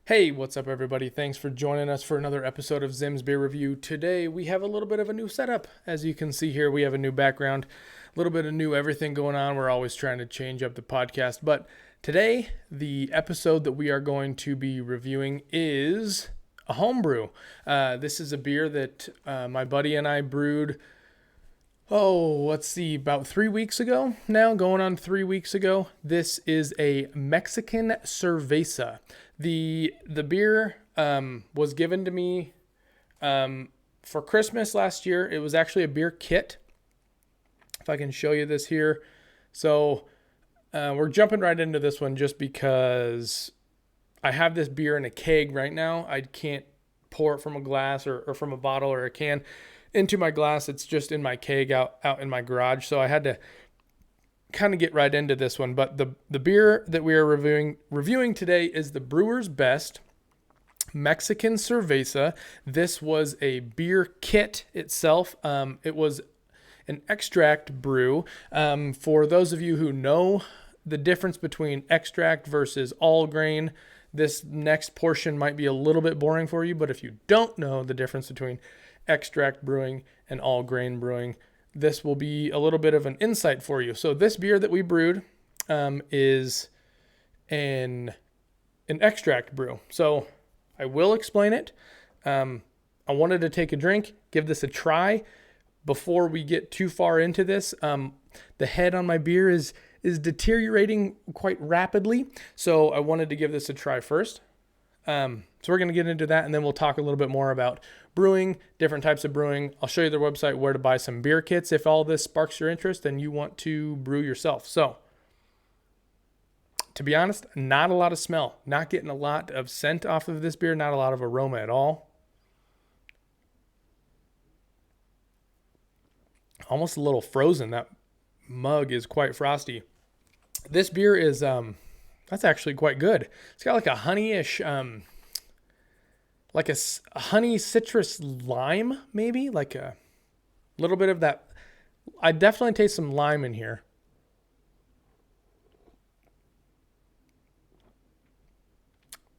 Hey, what's up, everybody? Thanks for joining us for another episode of Zim's Beer Review. Today, we have a little bit of a new setup. As you can see here, we have a new background, a little bit of new everything going on. We're always trying to change up the podcast. But today, the episode that we are going to be reviewing is a homebrew. This is a beer that my buddy and I brewed about 3 weeks ago now, going on 3 weeks ago. This is a Mexican Cerveza. The beer was given to me for Christmas last year. It was actually a beer kit. If I can show you this here. So we're jumping right into this one just because I have this beer in a keg right now. I can't pour it from a glass or from a bottle or a can into my glass. It's just in my keg out in my garage. So I had to kind of get right into this one. But the beer that we are reviewing today is the Brewers Best Mexican Cerveza. This was a beer kit itself. It was an extract brew. For those of you who know the difference between extract versus all grain, this next portion might be a little bit boring for you, but if you don't know the difference between extract brewing and all grain brewing, this will be a little bit of an insight for you. So this beer that we brewed is an extract brew. So I will explain it. I wanted to take a drink, give this a try before we get too far into this. The head on my beer is deteriorating quite rapidly, so I wanted to give this a try first. So we're going to get into that, and then we'll talk a little bit more about brewing, different types of brewing. I'll show you their website where to buy some beer kits if all this sparks your interest and you want to brew yourself. So, to be honest, not a lot of smell. Not getting a lot of scent off of this beer, not a lot of aroma at all. Almost a little frozen. That mug is quite frosty. This beer is, that's actually quite good. It's got like a honeyish, like a honey citrus lime, maybe like a little bit of that. I definitely taste some lime in here.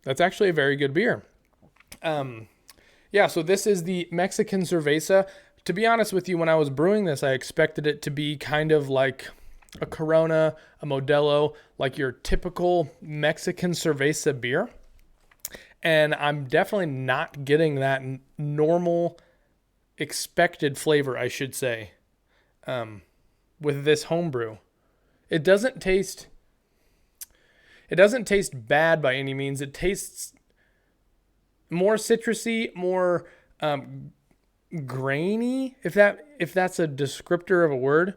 That's actually a very good beer. So this is the Mexican Cerveza. To be honest with you, when I was brewing this, I expected it to be kind of like a Corona, a Modelo, like your typical Mexican Cerveza beer. And I'm definitely not getting that normal expected flavor, I should say, with this homebrew. It doesn't taste bad by any means. It tastes more citrusy, more grainy, if that's a descriptor of a word.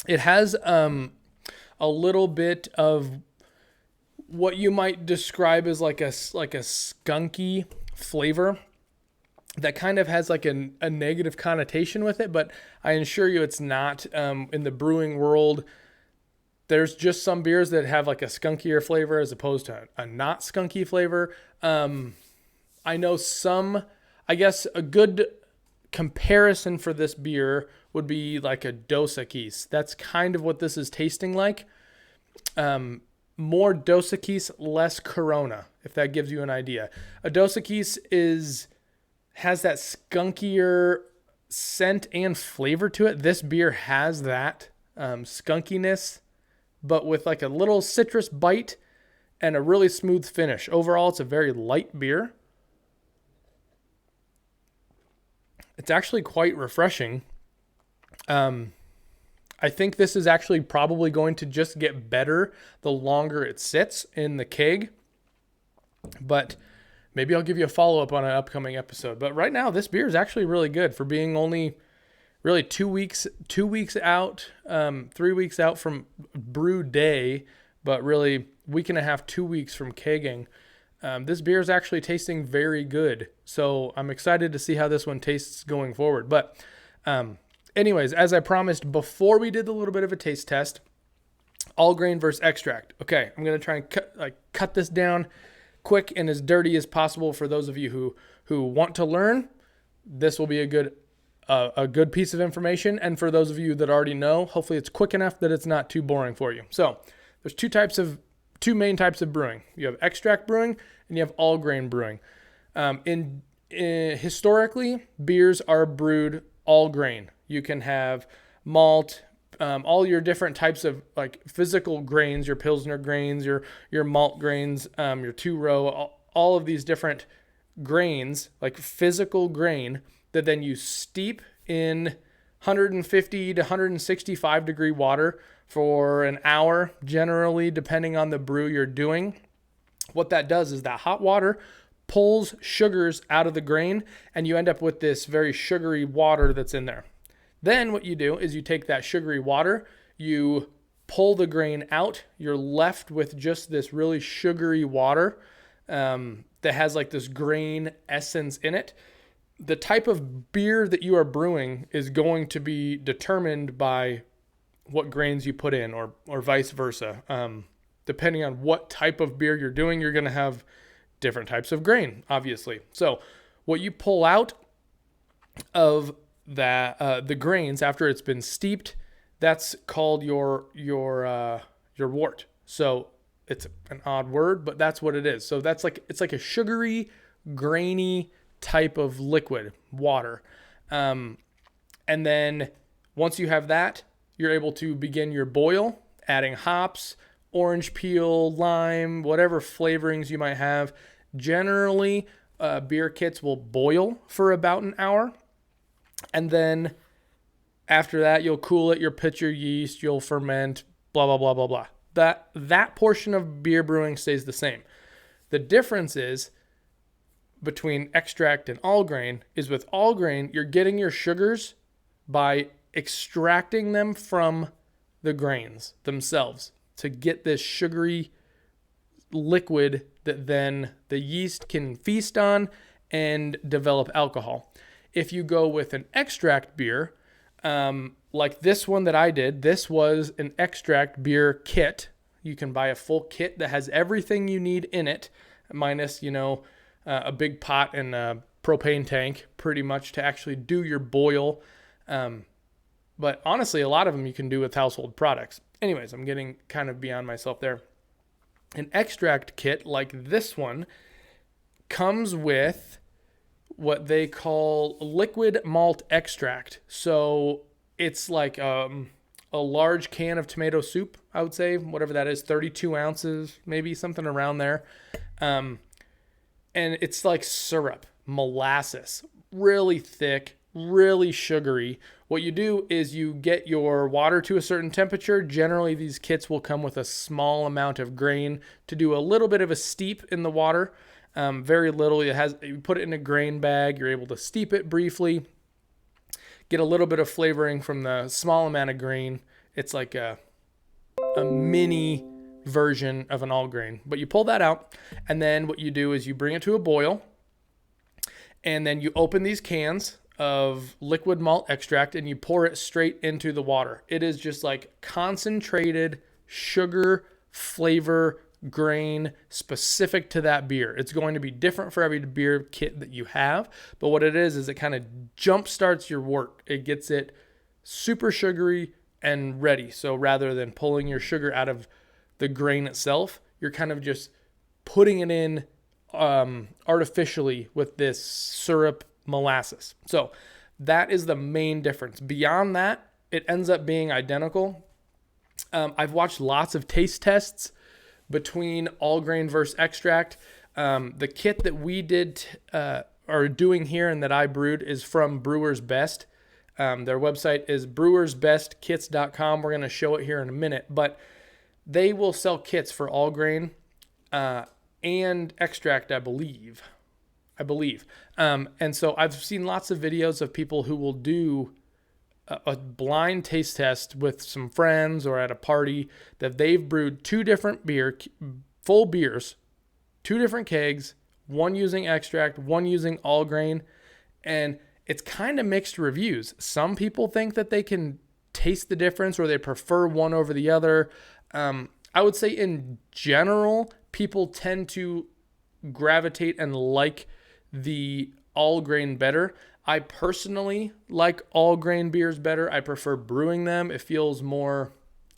It has a little bit of what you might describe as like a skunky flavor that kind of has like a negative connotation with it, but I assure you it's not. In the brewing world, there's just some beers that have like a skunkier flavor as opposed to a not skunky flavor. I know I guess a good comparison for this beer would be like a Dos Equis. That's kind of what this is tasting like. More Dos Equis, less Corona, if that gives you an idea. A Dos Equis has that skunkier scent and flavor to it. This beer has that skunkiness, but with like a little citrus bite and a really smooth finish. Overall, it's a very light beer. It's actually quite refreshing. I think this is actually probably going to just get better the longer it sits in the keg. But maybe I'll give you a follow-up on an upcoming episode. But right now, this beer is actually really good for being only really 2 weeks out, 3 weeks out from brew day, but really week and a half, 2 weeks from kegging. This beer is actually tasting very good. So I'm excited to see how this one tastes going forward. But anyways, as I promised before we did a little bit of a taste test, all grain versus extract. Okay, I'm going to try and cut this down quick and as dirty as possible for those of you who want to learn. This will be a good piece of information. And for those of you that already know, hopefully it's quick enough that it's not too boring for you. So there's two main types of brewing. You have extract brewing and you have all grain brewing. Historically, beers are brewed all grain. You can have malt, all your different types of like physical grains, your Pilsner grains, your malt grains, your two-row, all of these different grains, like physical grain that then you steep in 150 to 165 degree water for an hour, generally, depending on the brew you're doing. What that does is that hot water pulls sugars out of the grain, and you end up with this very sugary water that's in there. Then what you do is you take that sugary water, you pull the grain out, you're left with just this really sugary water that has like this grain essence in it. The type of beer that you are brewing is going to be determined by what grains you put in, or vice versa. Depending on what type of beer you're doing, you're going to have different types of grain, obviously. So what you pull out of that, the grains after it's been steeped, that's called your wort. So it's an odd word, but that's what it is. So that's like, it's like a sugary, grainy type of liquid water. And then once you have that, you're able to begin your boil, adding hops, orange peel, lime, whatever flavorings you might have. Generally, beer kits will boil for about an hour. And then after that, you'll cool it, you'll pitch your yeast, you'll ferment, blah, blah, blah, blah, blah. That portion of beer brewing stays the same. The difference is between extract and all grain is with all grain, you're getting your sugars by extracting them from the grains themselves to get this sugary liquid that then the yeast can feast on and develop alcohol. If you go with an extract beer, like this one that I did, this was an extract beer kit. You can buy a full kit that has everything you need in it, minus, a big pot and a propane tank, pretty much, to actually do your boil. But honestly, a lot of them you can do with household products. Anyways, I'm getting kind of beyond myself there. An extract kit like this one comes with what they call liquid malt extract. So it's like a large can of tomato soup, I would say, whatever that is, 32 ounces, maybe something around there. And it's like syrup, molasses, really thick, really sugary. What you do is you get your water to a certain temperature. Generally, these kits will come with a small amount of grain to do a little bit of a steep in the water. Very little. You put it in a grain bag. You're able to steep it briefly, get a little bit of flavoring from the small amount of grain. It's like a mini version of an all grain. But you pull that out, and then what you do is you bring it to a boil, and then you open these cans of liquid malt extract and you pour it straight into the water. It is just like concentrated sugar flavor grain specific to that beer. It's going to be different for every beer kit that you have, but what it is it kind of jump starts your wort. It gets it super sugary and ready. So rather than pulling your sugar out of the grain itself, you're kind of just putting it in artificially with this syrup molasses. So that is the main difference. Beyond that, it ends up being identical. I've watched lots of taste tests between all grain versus extract. The kit that we are doing here and that I brewed is from Brewers Best. Their website is brewersbestkits.com. We're going to show it here in a minute, but they will sell kits for all grain and extract, I believe. And so I've seen lots of videos of people who will do a blind taste test with some friends or at a party that they've brewed two different full beers, two different kegs, one using extract, one using all grain, and it's kind of mixed reviews. Some people think that they can taste the difference or they prefer one over the other. I would say in general, people tend to gravitate and like the all grain better. I personally like all grain beers better. I prefer brewing them. It feels more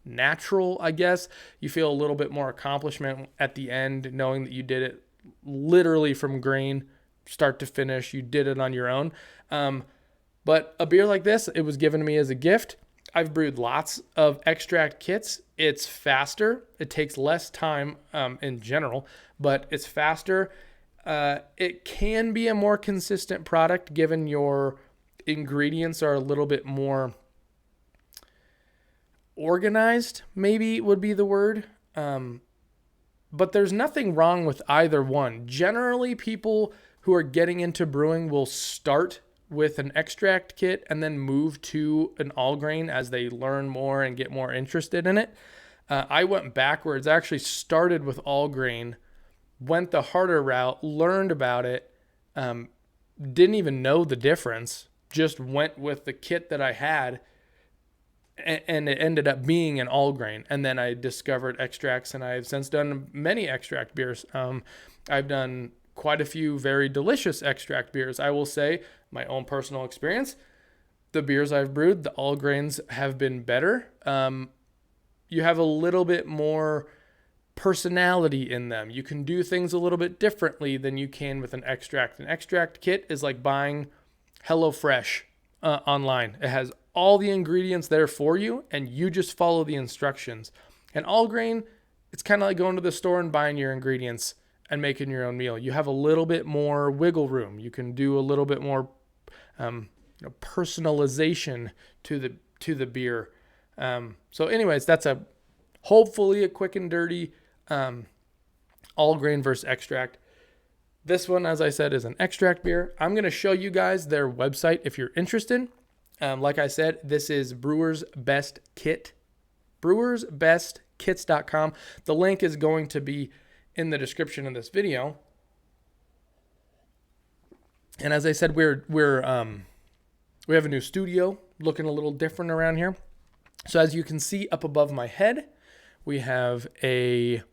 natural, I guess. You feel a little bit more accomplishment at the end, knowing that you did it literally from grain, start to finish. You did it on your own. But a beer like this, it was given to me as a gift. I've brewed lots of extract kits. It's faster. It takes less time in general, but it's faster. It can be a more consistent product given your ingredients are a little bit more organized, maybe would be the word. But there's nothing wrong with either one. Generally, people who are getting into brewing will start with an extract kit and then move to an all grain as they learn more and get more interested in it. I went backwards. I actually started with all grain, went the harder route, learned about it, didn't even know the difference, just went with the kit that I had, and it ended up being an all grain. And then I discovered extracts, and I've since done many extract beers. I've done quite a few very delicious extract beers. I will say, my own personal experience, the beers I've brewed, the all grains have been better. You have a little bit more personality in them. You can do things a little bit differently than you can with an extract. An extract kit is like buying HelloFresh online. It has all the ingredients there for you, and you just follow the instructions. And all grain, it's kind of like going to the store and buying your ingredients and making your own meal. You have a little bit more wiggle room. You can do a little bit more personalization to the beer. So anyways, that's hopefully a quick and dirty all grain versus extract. This one, as I said, is an extract beer. I'm going to show you guys their website if you're interested. Like I said, this is Brewers Best Kit, brewersbestkits.com. The link is going to be in the description of this video. And as I said, we have a new studio looking a little different around here. So as you can see up above my head, we have an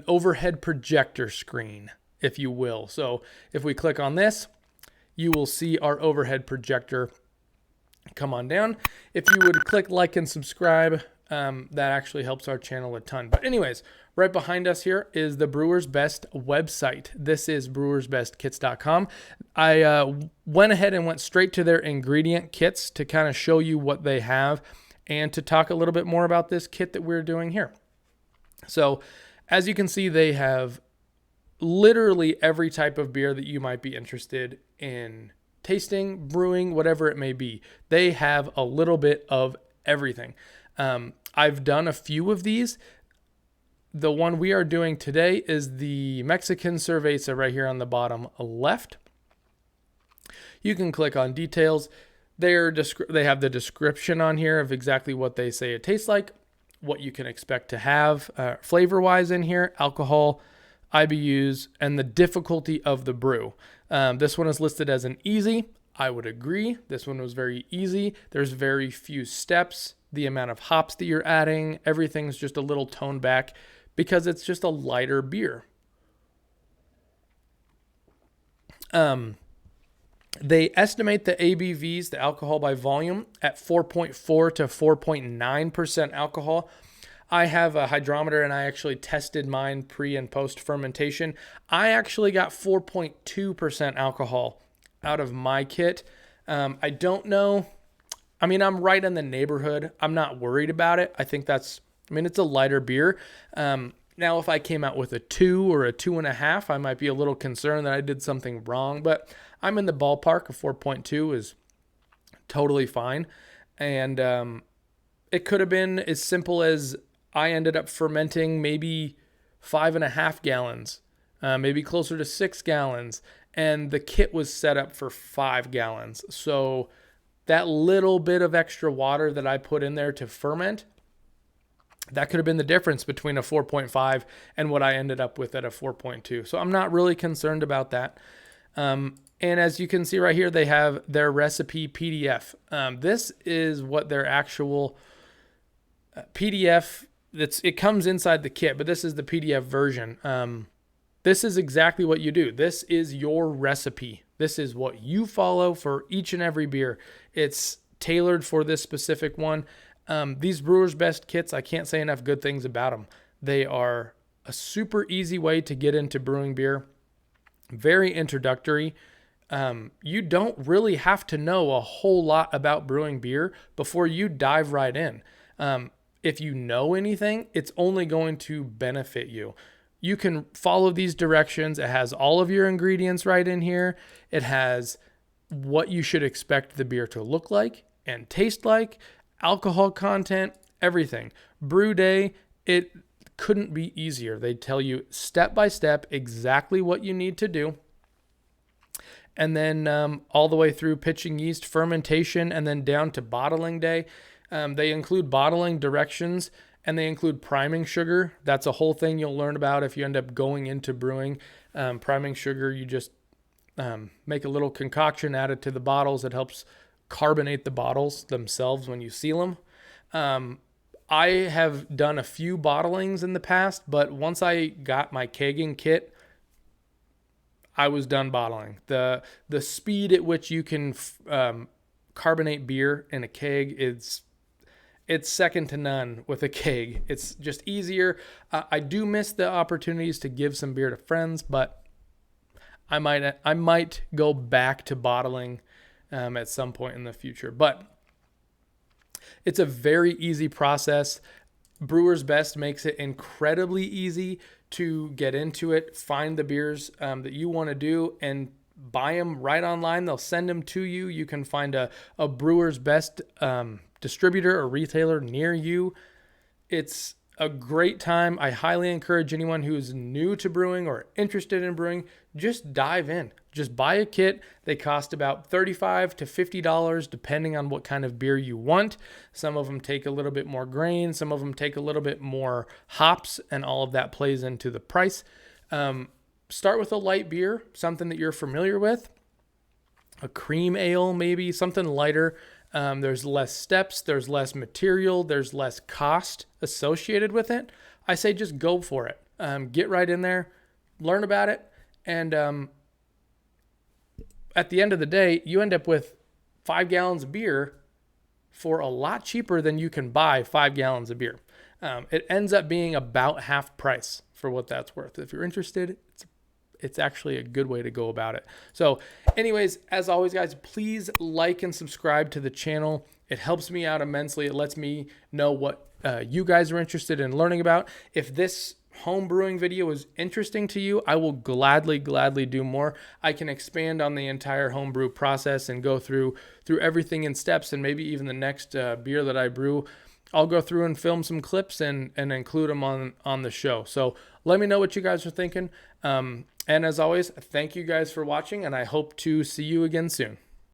overhead projector screen, if you will. So if we click on this, you will see our overhead projector come on down. If you would click like and subscribe, that actually helps our channel a ton. But anyways, right behind us here is the Brewers Best website. This is brewersbestkits.com. I went ahead and went straight to their ingredient kits to kind of show you what they have and to talk a little bit more about this kit that we're doing here. So as you can see, they have literally every type of beer that you might be interested in tasting, brewing, whatever it may be. They have a little bit of everything. I've done a few of these. The one we are doing today is the Mexican Cerveza right here on the bottom left. You can click on details. They have the description on here of exactly what they say it tastes like, what you can expect to have flavor-wise in here, alcohol, IBUs, and the difficulty of the brew. This one is listed as an easy. I would agree. This one was very easy. There's very few steps. The amount of hops that you're adding, everything's just a little toned back because it's just a lighter beer. They estimate the ABVs, the alcohol by volume, at 4.4 to 4.9% alcohol. I have a hydrometer and I actually tested mine pre and post fermentation. I actually got 4.2% alcohol out of my kit. I don't know. I mean, I'm right in the neighborhood. I'm not worried about it. I think it's a lighter beer. Now, if I came out with a 2 or a 2.5, I might be a little concerned that I did something wrong, but I'm in the ballpark of 4.2 is totally fine. And it could have been as simple as I ended up fermenting maybe 5.5 gallons, maybe closer to 6 gallons, and the kit was set up for 5 gallons. So that little bit of extra water that I put in there to ferment, that could have been the difference between a 4.5 and what I ended up with at a 4.2. So I'm not really concerned about that. And as you can see right here, they have their recipe PDF. This is what their actual PDF, it comes inside the kit, but this is the PDF version. This is exactly what you do. This is your recipe. This is what you follow for each and every beer. It's tailored for this specific one. These Brewers Best kits, I can't say enough good things about them. They are a super easy way to get into brewing beer. Very introductory. You don't really have to know a whole lot about brewing beer before you dive right in. If you know anything, it's only going to benefit you. You can follow these directions. It has all of your ingredients right in here. It has what you should expect the beer to look like and taste like, alcohol content, everything. Brew day, it couldn't be easier. They tell you step by step exactly what you need to do. And then all the way through pitching yeast, fermentation, and then down to bottling day. They include bottling directions, and they include priming sugar. That's a whole thing you'll learn about if you end up going into brewing. Priming sugar, you just make a little concoction, add it to the bottles. It helps carbonate the bottles themselves when you seal them. I have done a few bottlings in the past, but once I got my kegging kit, I was done bottling. The speed at which you can carbonate beer in a keg it's second to none with a keg. It's just easier. I do miss the opportunities to give some beer to friends, but I might go back to bottling at some point in the future. But it's a very easy process. Brewers Best makes it incredibly easy to get into it, find the beers that you want to do, and buy them right online. They'll send them to you. You can find a Brewers Best distributor or retailer near you. It's a great time. I highly encourage anyone who's new to brewing or interested in brewing, just dive in. Just buy a kit. They cost about $35 to $50 depending on what kind of beer you want. Some of them take a little bit more grain. Some of them take a little bit more hops, and all of that plays into the price. Start with a light beer, something that you're familiar with. A cream ale, maybe something lighter. There's less steps, there's less material, there's less cost associated with it. I say just go for it. Get right in there, learn about it, and at the end of the day, you end up with 5 gallons of beer for a lot cheaper than you can buy 5 gallons of beer. It ends up being about half price for what that's worth. If you're interested, it's actually a good way to go about it. So anyways, as always, guys, please like and subscribe to the channel. It helps me out immensely. It lets me know what you guys are interested in learning about. If this home brewing video is interesting to you, I will gladly do more. I can expand on the entire homebrew process and go through everything in steps, and maybe even the next beer that I brew, I'll go through and film some clips and include them on the show. So let me know what you guys are thinking. And as always, thank you guys for watching, and I hope to see you again soon.